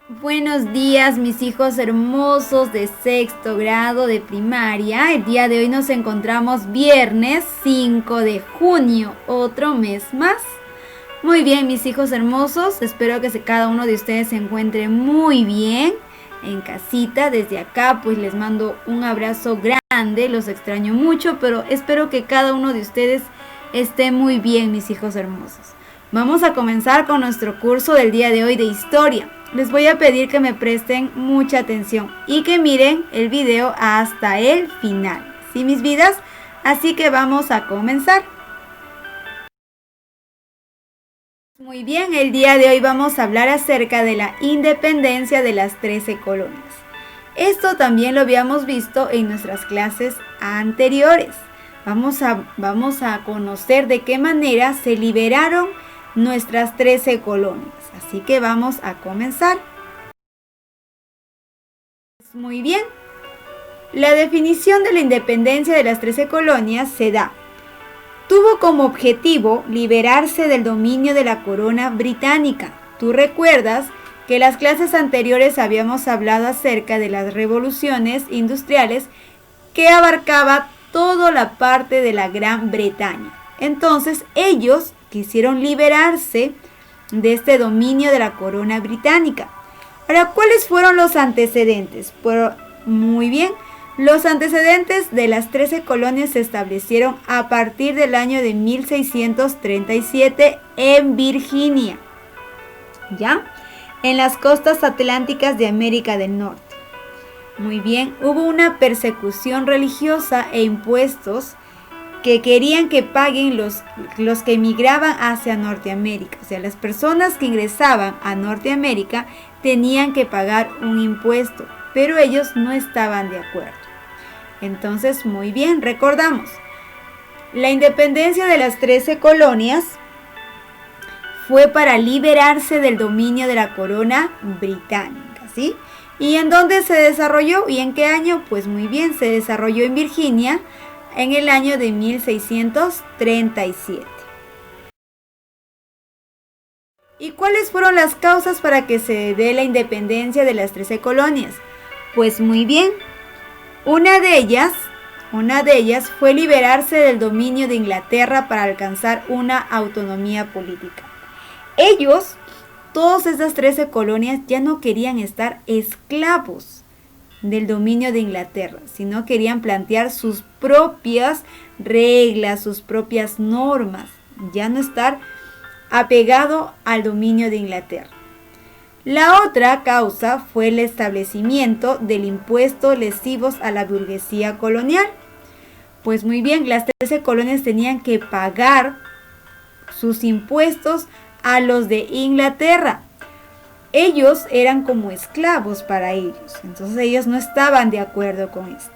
Buenos días, mis hijos hermosos de sexto grado de primaria. El día de hoy nos encontramos viernes 5 de junio, otro mes más. Muy bien, mis hijos hermosos, espero que cada uno de ustedes se encuentre muy bien en casita. Desde acá pues les mando un abrazo grande, los extraño mucho, pero espero que cada uno de ustedes esté muy bien, mis hijos hermosos. Vamos a comenzar con nuestro curso del día de hoy de historia. Les voy a pedir que me presten mucha atención y que miren el video hasta el final. ¿Sí, mis vidas? Así que vamos a comenzar. Muy bien, el día de hoy vamos a hablar acerca de la independencia de las 13 colonias. Esto también lo habíamos visto en nuestras clases anteriores. Vamos a conocer de qué manera se liberaron nuestras 13 colonias. Así que vamos a comenzar. Muy bien. La definición de la independencia de las 13 colonias se da. Tuvo como objetivo liberarse del dominio de la corona británica. Tú recuerdas que en las clases anteriores habíamos hablado acerca de las revoluciones industriales que abarcaba toda la parte de la Gran Bretaña. Entonces ellos quisieron liberarse de este dominio de la corona británica. Ahora, ¿cuáles fueron los antecedentes? Muy bien, los antecedentes de las 13 colonias se establecieron a partir del año de 1637 en Virginia, ¿ya? En las costas atlánticas de América del Norte. Muy bien, hubo una persecución religiosa e impuestos que querían que paguen los que emigraban hacia Norteamérica. O sea, las personas que ingresaban a Norteamérica tenían que pagar un impuesto, pero ellos no estaban de acuerdo. Entonces, muy bien, recordamos, la independencia de las 13 colonias fue para liberarse del dominio de la corona británica, ¿sí? ¿Y en dónde se desarrolló? ¿Y en qué año? Pues muy bien, se desarrolló en Virginia, en el año de 1637. ¿Y cuáles fueron las causas para que se dé la independencia de las 13 colonias? Pues muy bien, una de ellas fue liberarse del dominio de Inglaterra para alcanzar una autonomía política. Ellos, todas estas 13 colonias, ya no querían estar esclavos del dominio de Inglaterra, sino querían plantear sus propias reglas, sus propias normas, ya no estar apegado al dominio de Inglaterra. La otra causa fue el establecimiento del impuesto lesivos a la burguesía colonial. Pues muy bien, las 13 colonias tenían que pagar sus impuestos a los de Inglaterra. Ellos eran como esclavos para ellos, entonces ellos no estaban de acuerdo con esto.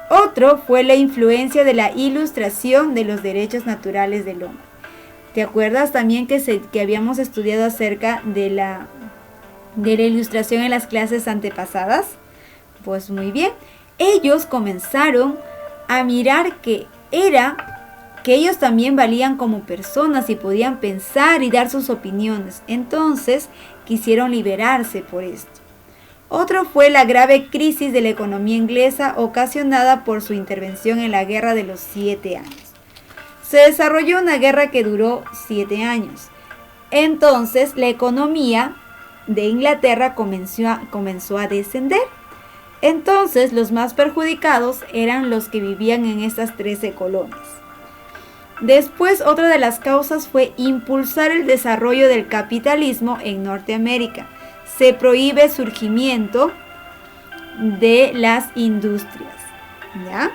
Otro fue la influencia de la ilustración de los derechos naturales del hombre. ¿Te acuerdas también que habíamos estudiado acerca de la ilustración en las clases antepasadas? Pues muy bien, ellos comenzaron a mirar que ellos también valían como personas y podían pensar y dar sus opiniones. Entonces quisieron liberarse por esto. Otro fue la grave crisis de la economía inglesa ocasionada por su intervención en la Guerra de los 7 años. Se desarrolló una guerra que duró 7 años. Entonces la economía de Inglaterra comenzó a descender. Entonces los más perjudicados eran los que vivían en estas 13 colonias. Después, otra de las causas fue impulsar el desarrollo del capitalismo en Norteamérica. Se prohíbe el surgimiento de las industrias, ¿ya?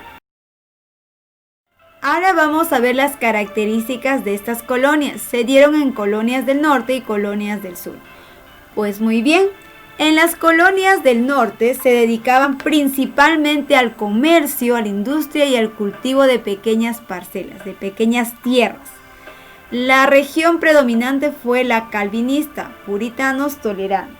Ahora vamos a ver las características de estas colonias. Se dieron en colonias del norte y colonias del sur. Pues muy bien, en las colonias del norte se dedicaban principalmente al comercio, a la industria y al cultivo de pequeñas parcelas, de pequeñas tierras. La región predominante fue la calvinista, puritanos tolerantes.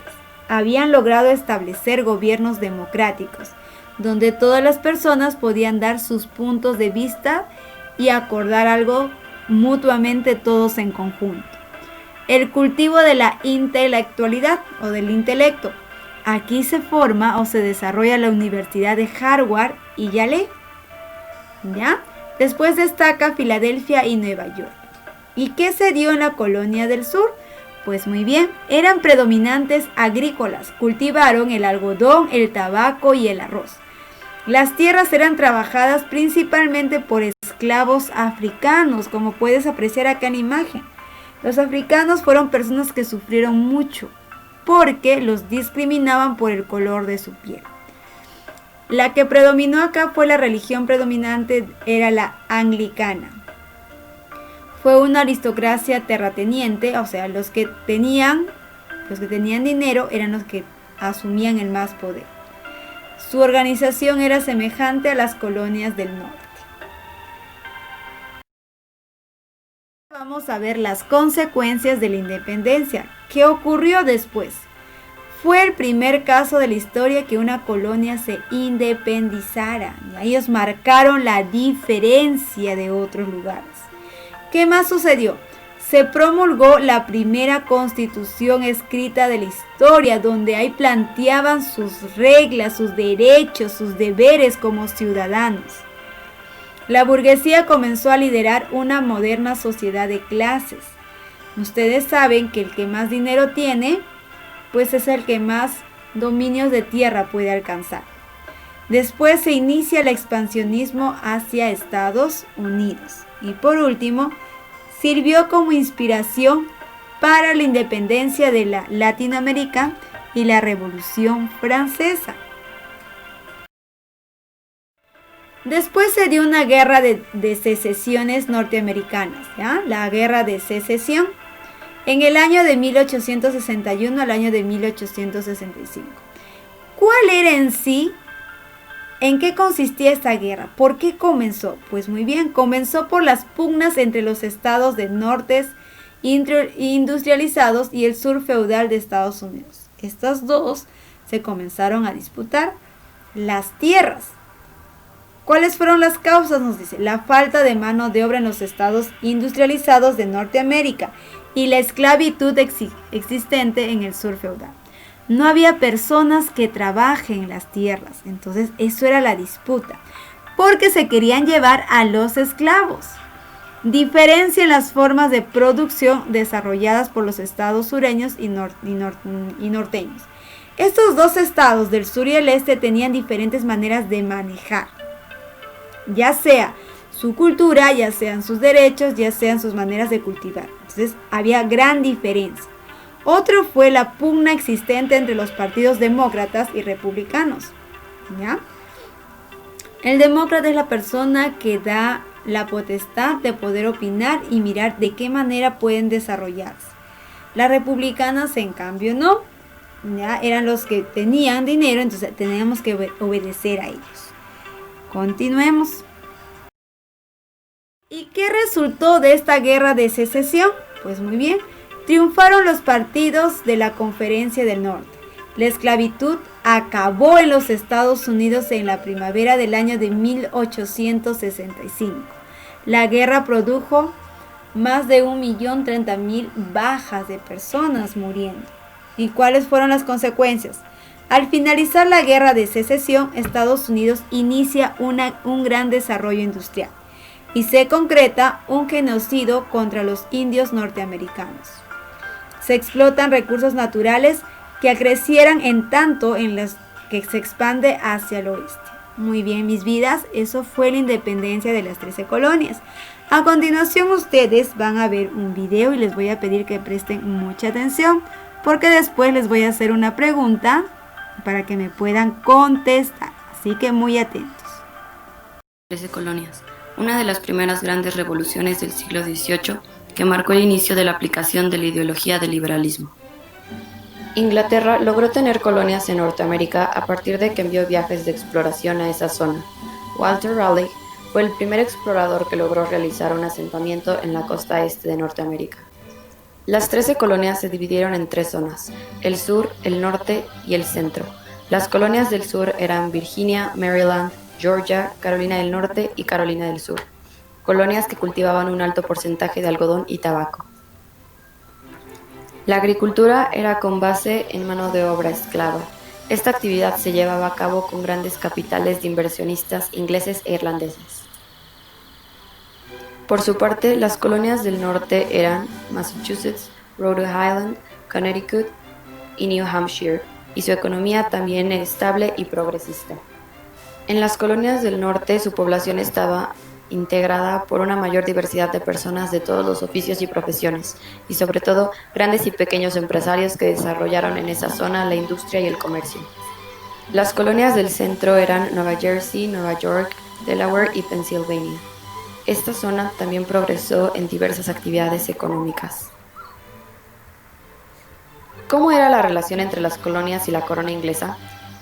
Habían logrado establecer gobiernos democráticos, donde todas las personas podían dar sus puntos de vista y acordar algo mutuamente todos en conjunto. el cultivo de la intelectualidad o del intelecto. Aquí se forma o se desarrolla la Universidad de Harvard y Yale. ¿Ya? Después destaca Filadelfia y Nueva York. ¿Y qué se dio en la colonia del sur? Pues muy bien, eran predominantes agrícolas, cultivaron el algodón, el tabaco y el arroz. Las tierras eran trabajadas principalmente por esclavos africanos, como puedes apreciar acá en la imagen. Los africanos fueron personas que sufrieron mucho porque los discriminaban por el color de su piel. La que predominó acá fue la religión predominante, era la anglicana. Fue una aristocracia terrateniente, o sea, los que tenían dinero eran los que asumían el más poder. Su organización era semejante a las colonias del norte. Vamos a ver las consecuencias de la independencia. ¿Qué ocurrió después? Fue el primer caso de la historia que una colonia se independizara. Ellos marcaron la diferencia de otros lugares. ¿Qué más sucedió? Se promulgó la primera constitución escrita de la historia, donde ahí planteaban sus reglas, sus derechos, sus deberes como ciudadanos. La burguesía comenzó a liderar una moderna sociedad de clases. Ustedes saben que el que más dinero tiene, pues es el que más dominios de tierra puede alcanzar. Después se inicia el expansionismo hacia Estados Unidos. Y por último, sirvió como inspiración para la independencia de la Latinoamérica y la Revolución Francesa. Después se dio una guerra de secesiones norteamericanas, ¿ya? La Guerra de Secesión, en el año de 1861 al año de 1865. ¿Cuál era en sí? ¿En qué consistía esta guerra? ¿Por qué comenzó? Pues muy bien, comenzó por las pugnas entre los estados del norte industrializados y el sur feudal de Estados Unidos. Estos dos se comenzaron a disputar las tierras. ¿Cuáles fueron las causas? Nos dice, la falta de mano de obra en los estados industrializados de Norteamérica y la esclavitud existente en el sur feudal. No había personas que trabajen las tierras, entonces eso era la disputa, porque se querían llevar a los esclavos. Diferencia en las formas de producción desarrolladas por los estados sureños y norteños. Estos dos estados del sur y el este tenían diferentes maneras de manejar, ya sea su cultura, ya sean sus derechos, ya sean sus maneras de cultivar. Entonces había gran diferencia. Otro fue la pugna existente entre los partidos demócratas y republicanos, ¿ya? El demócrata es la persona que da la potestad de poder opinar y mirar de qué manera pueden desarrollarse. Las republicanas, en cambio, no, ¿ya? Eran los que tenían dinero, entonces teníamos que obedecer a ellos. Continuemos. ¿Y qué resultó de esta guerra de secesión? Pues muy bien. Triunfaron los partidos de la Conferencia del Norte. La esclavitud acabó en los Estados Unidos en la primavera del año de 1865. La guerra produjo más de 1.030.000 bajas de personas muriendo. ¿Y cuáles fueron las consecuencias? Al finalizar la guerra de secesión, Estados Unidos inicia un gran desarrollo industrial y se concreta un genocidio contra los indios norteamericanos. Se explotan recursos naturales que acrecieran en tanto en los que se expande hacia el oeste. Muy bien, mis vidas, eso fue la independencia de las 13 colonias. A continuación ustedes van a ver un video y les voy a pedir que presten mucha atención porque después les voy a hacer una pregunta para que me puedan contestar. Así que muy atentos. 13 colonias, una de las primeras grandes revoluciones del siglo XVIII que marcó el inicio de la aplicación de la ideología del liberalismo. Inglaterra logró tener colonias en Norteamérica a partir de que envió viajes de exploración a esa zona. Walter Raleigh fue el primer explorador que logró realizar un asentamiento en la costa este de Norteamérica. Las 13 colonias se dividieron en 3 zonas, el sur, el norte y el centro. Las colonias del sur eran Virginia, Maryland, Georgia, Carolina del Norte y Carolina del Sur, colonias que cultivaban un alto porcentaje de algodón y tabaco. La agricultura era con base en mano de obra esclava. Esta actividad se llevaba a cabo con grandes capitales de inversionistas ingleses e irlandeses. Por su parte, las colonias del norte eran Massachusetts, Rhode Island, Connecticut y New Hampshire, y su economía también era estable y progresista. En las colonias del norte, su población estaba integrada por una mayor diversidad de personas de todos los oficios y profesiones, y sobre todo grandes y pequeños empresarios que desarrollaron en esa zona la industria y el comercio. Las colonias del centro eran Nueva Jersey, Nueva York, Delaware y Pennsylvania. Esta zona también progresó en diversas actividades económicas. ¿Cómo era la relación entre las colonias y la corona inglesa?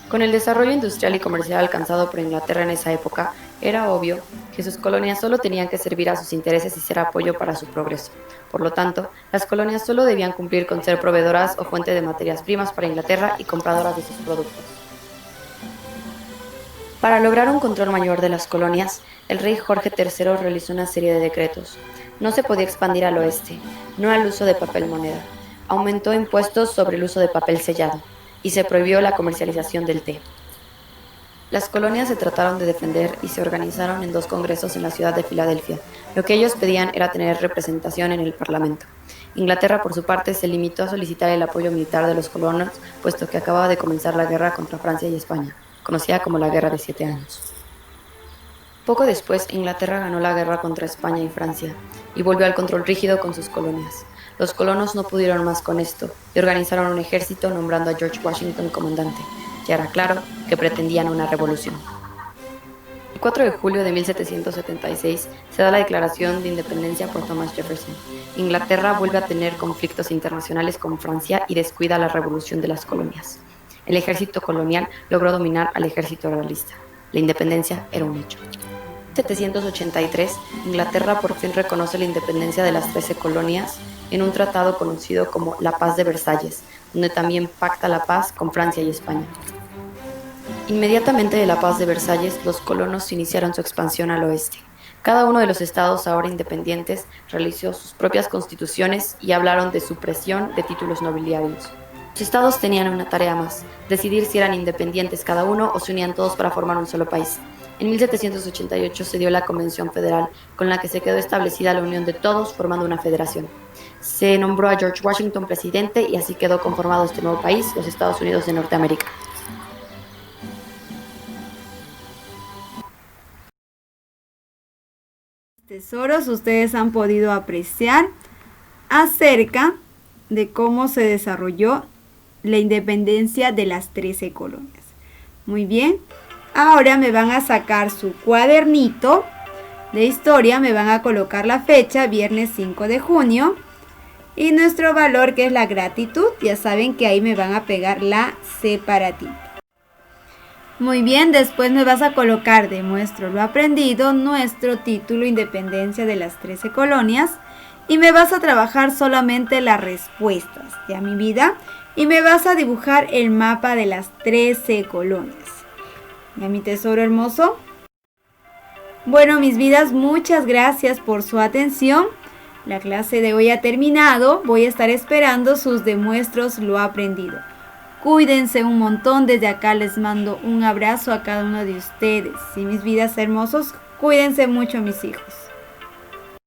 Con el desarrollo industrial y comercial alcanzado por Inglaterra en esa época, era obvio que sus colonias solo tenían que servir a sus intereses y ser apoyo para su progreso. Por lo tanto, las colonias solo debían cumplir con ser proveedoras o fuente de materias primas para Inglaterra y compradoras de sus productos. Para lograr un control mayor de las colonias, el rey Jorge III realizó una serie de decretos. No se podía expandir al oeste, no al uso de papel moneda. Aumentó impuestos sobre el uso de papel sellado y se prohibió la comercialización del té. Las colonias se trataron de defender y se organizaron en 2 congresos en la ciudad de Filadelfia. Lo que ellos pedían era tener representación en el Parlamento. Inglaterra, por su parte, se limitó a solicitar el apoyo militar de los colonos, puesto que acababa de comenzar la guerra contra Francia y España, conocida como la Guerra de 7 años. Poco después, Inglaterra ganó la guerra contra España y Francia, y volvió al control rígido con sus colonias. Los colonos no pudieron más con esto, y organizaron un ejército nombrando a George Washington comandante. Ya era claro que pretendían una revolución. El 4 de julio de 1776 se da la Declaración de Independencia por Thomas Jefferson. Inglaterra vuelve a tener conflictos internacionales con Francia y descuida la revolución de las colonias. El ejército colonial logró dominar al ejército realista. La independencia era un hecho. En 1783, Inglaterra por fin reconoce la independencia de las 13 colonias en un tratado conocido como la Paz de Versalles, donde también pacta la paz con Francia y España. Inmediatamente de la Paz de Versalles, los colonos iniciaron su expansión al oeste. Cada uno de los estados ahora independientes realizó sus propias constituciones y hablaron de supresión de títulos nobiliarios. Los estados tenían una tarea más, decidir si eran independientes cada uno o se unían todos para formar un solo país. En 1788 se dio la Convención Federal, con la que se quedó establecida la unión de todos formando una federación. Se nombró a George Washington presidente y así quedó conformado este nuevo país, los Estados Unidos de Norteamérica. Tesoros, ustedes han podido apreciar acerca de cómo se desarrolló la independencia de las 13 colonias. Muy bien, ahora me van a sacar su cuadernito de historia, me van a colocar la fecha, viernes 5 de junio, y nuestro valor, que es la gratitud. Ya saben que ahí me van a pegar la separatita. Muy bien, después me vas a colocar demuestro lo aprendido, nuestro título Independencia de las 13 colonias, y me vas a trabajar solamente las respuestas, ¿ya mi vida? Y me vas a dibujar el mapa de las 13 colonias. ¿Ya mi tesoro hermoso? Bueno, mis vidas, muchas gracias por su atención. La clase de hoy ha terminado. Voy a estar esperando sus demuestros lo aprendido. Cuídense un montón. Desde acá les mando un abrazo a cada uno de ustedes. Y mis vidas hermosos, cuídense mucho, mis hijos.